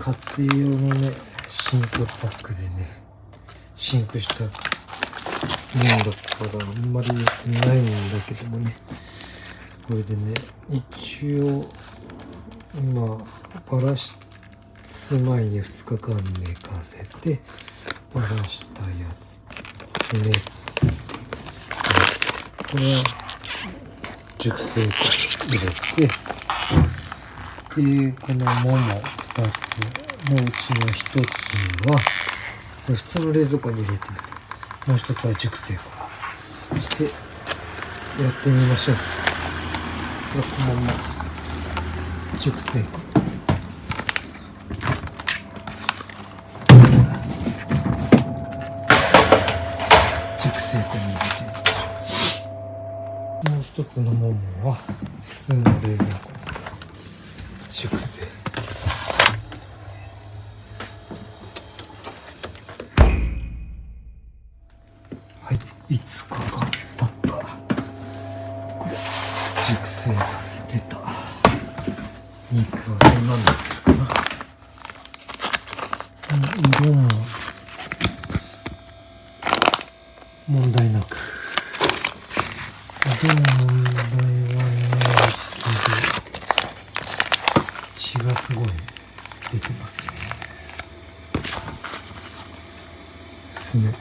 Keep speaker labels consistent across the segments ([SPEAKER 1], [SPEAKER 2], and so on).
[SPEAKER 1] 家庭用のねシンクパックでねシンクしたもんだからあんまりないんだけどもね、これでね一応今バラす前に2日間寝かせてバラしたやつつねってこれは熟成庫入れて、でこのもも2つのうちの1つはこれ普通の冷蔵庫に入れて、もう1つは熟成庫してやってみましょう。このまま熟成庫に入れてみましょう。もう1つのももは普通の冷蔵庫に熟成。はい、5日間経った。これ熟成させてた肉はどんなんなってるかな。色も問題なく、色も問題はないけど血がすごい出てますね。すね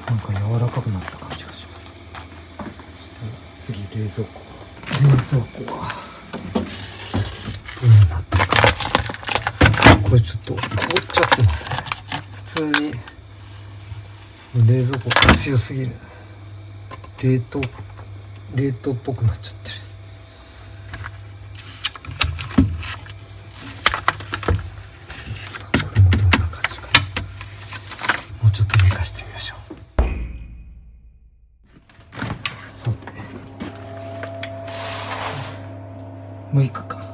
[SPEAKER 1] なんか柔らかくなった感じがします。そしたら次冷蔵庫はどうなったか。これちょっと凍っちゃってますね。普通に冷蔵庫が強すぎる。冷凍っぽくなっちゃってる。これもどんな感じか。もうちょっと寝かしてみましょう。さて6日間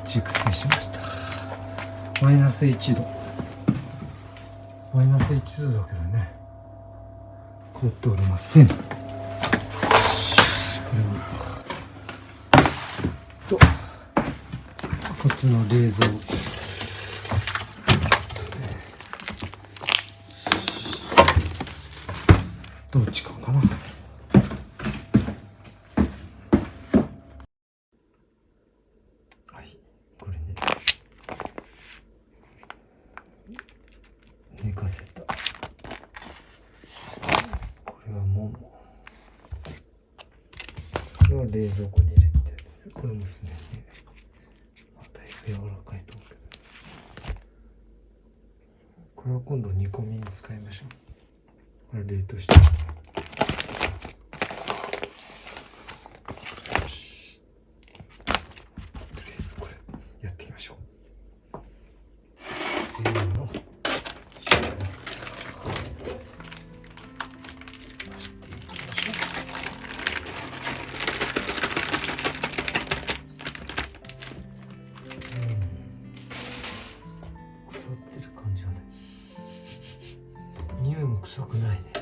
[SPEAKER 1] 熟成しました。マイナス1度だけどね凍っておりません。これとこっちの冷蔵庫どっち買おうかな。はい、これね寝かせた。これはもも。これは冷蔵庫に入れたやつ。これもすねにまた柔らかいと思うけど、これは今度煮込みに使いましょう。これ冷凍してよし、とりあえずこれやっていきましょう。せーの、腐ってる感じはない。匂いも臭くないね。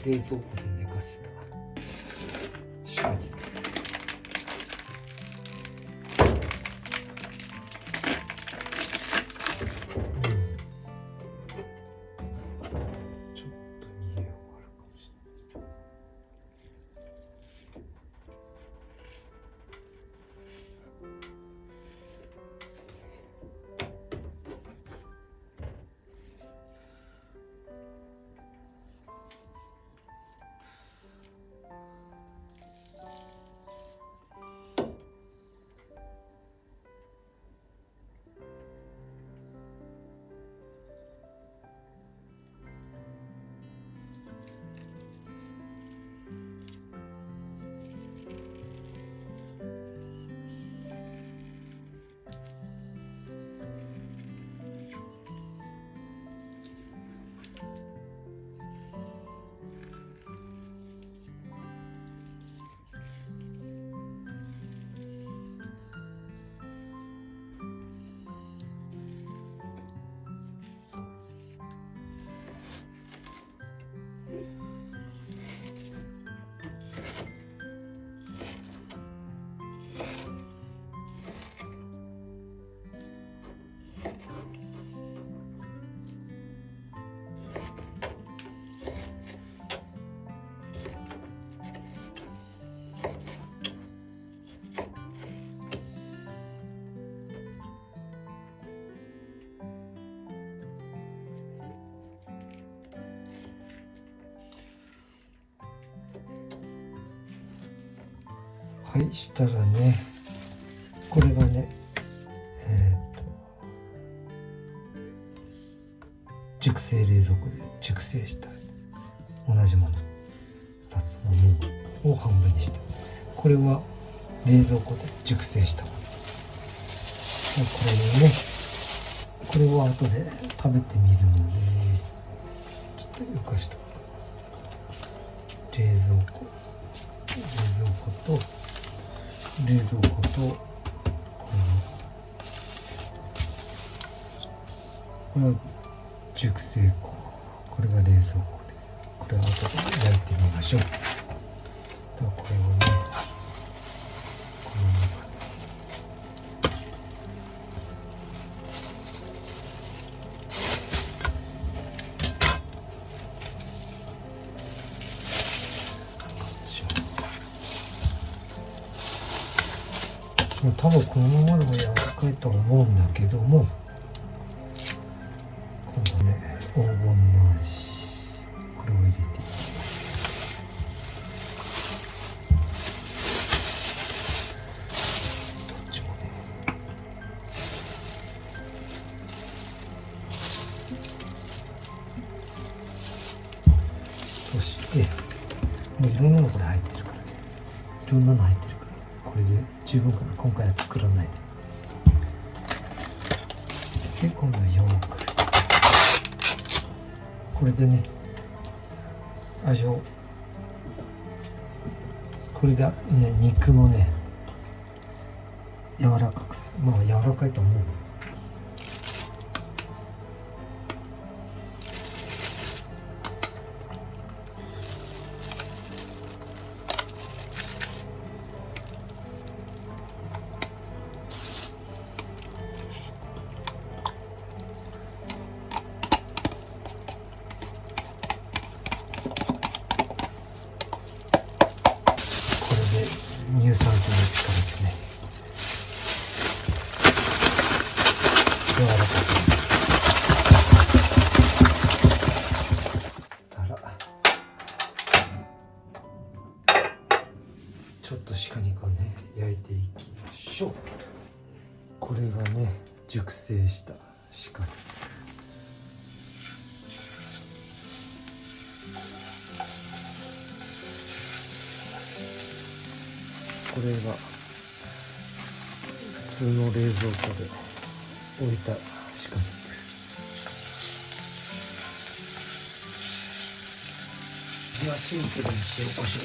[SPEAKER 1] 冷蔵庫で寝かせた鹿肉。ちょっと匂いがあるかもしれない。はい、したらね、これがね、熟成冷蔵庫で熟成したやつ、同じもの2つのものを半分にして、これは冷蔵庫で熟成したもの。これね、これを後で食べてみるので、ちょっと浮かしておく。冷蔵庫とこれは熟成庫、これが冷蔵庫で、これを後で焼いてみましょう。ではこれをね、この中に多分このままでも柔らかいとは思うんだけども、今度ね、黄金の味、これを入れていきます。どっちもね、そしてもういろんなのこれ入ってるからね、いろんなの入ってるから、これで十分かな。今回は作らないで。で、今度はヨーグルト。これでね、味を、これでね、肉もね、柔らかくする。まあ柔らかいと思う。乳酸菌の力でね、柔らかくしたら、ちょっと鹿肉をね焼いていきましょう。これがね、熟成した鹿肉。これが普通の冷蔵庫で置いた鹿肉。ではシンプルに塩コショウ。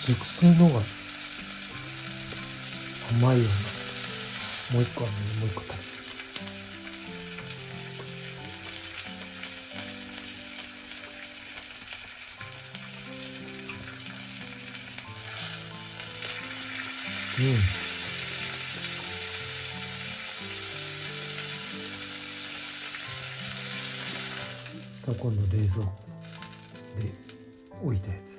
[SPEAKER 1] 熟成のが甘いような。もう一個あるね。もう一個食べる。今度冷蔵庫で置いたやつ。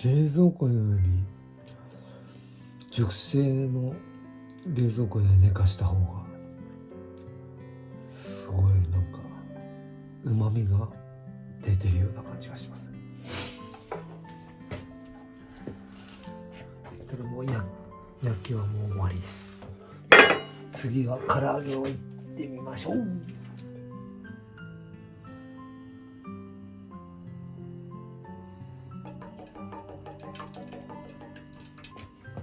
[SPEAKER 1] 冷蔵庫より熟成の冷蔵庫で寝かした方がすごいなんか旨味が出てるような感じがします。ただもう焼きはもう終わりです。次は唐揚げをいってみましょう。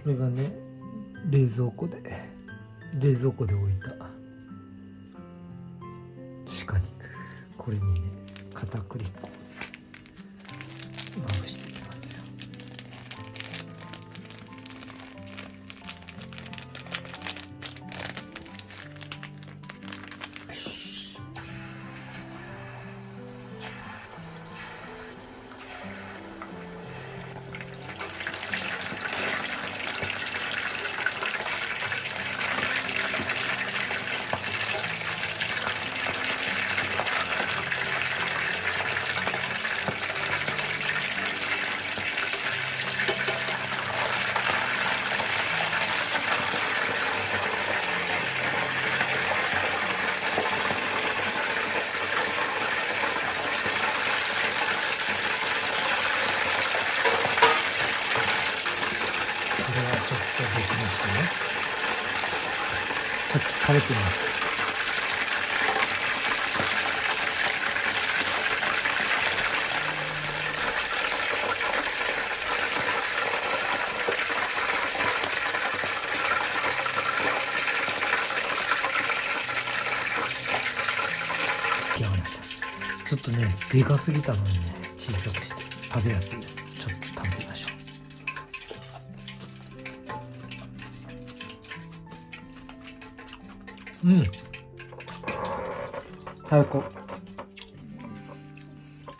[SPEAKER 1] これがね、冷蔵庫で置いた鹿肉。これにね、片栗粉まぶしていきますよ。ちょっとできましたね。さっき垂れてました。出来上がりました。ちょっとね、でかすぎたのにね、小さくして食べやすいようにちょっと食べてみましょう。最高。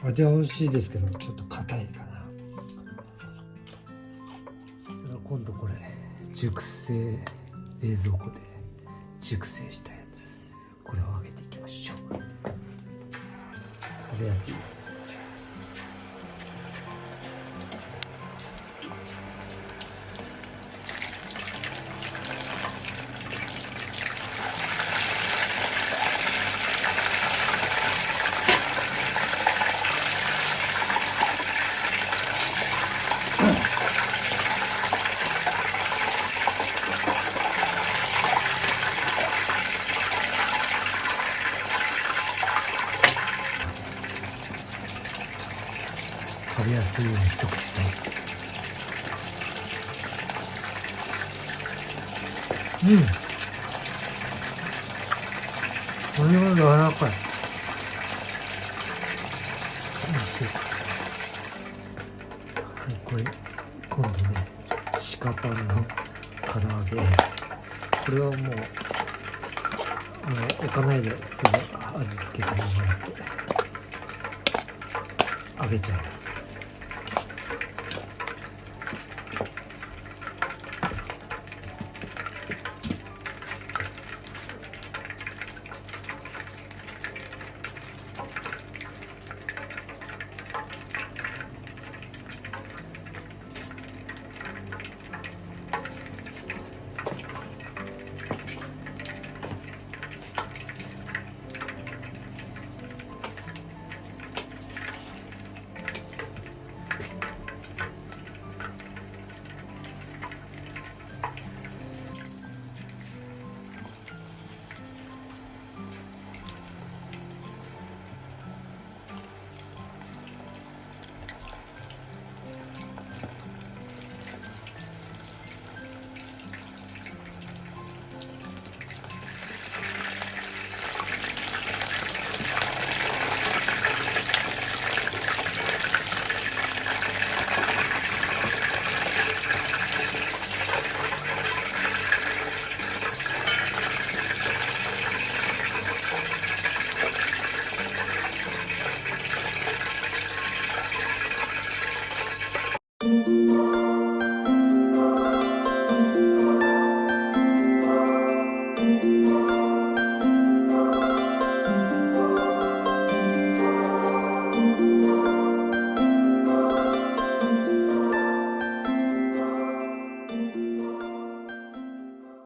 [SPEAKER 1] 味は美味しいですけどちょっと硬いかな。それは今度これ熟成冷蔵庫で熟成したやつ、これを揚げていきましょう。食べやすい。食べやすいように一口したいです。これは柔らかい。美味しい。はい、これ今度ね、鹿タンの唐揚げ。これはもう置かないですぐ味付けたままやって揚げちゃいます。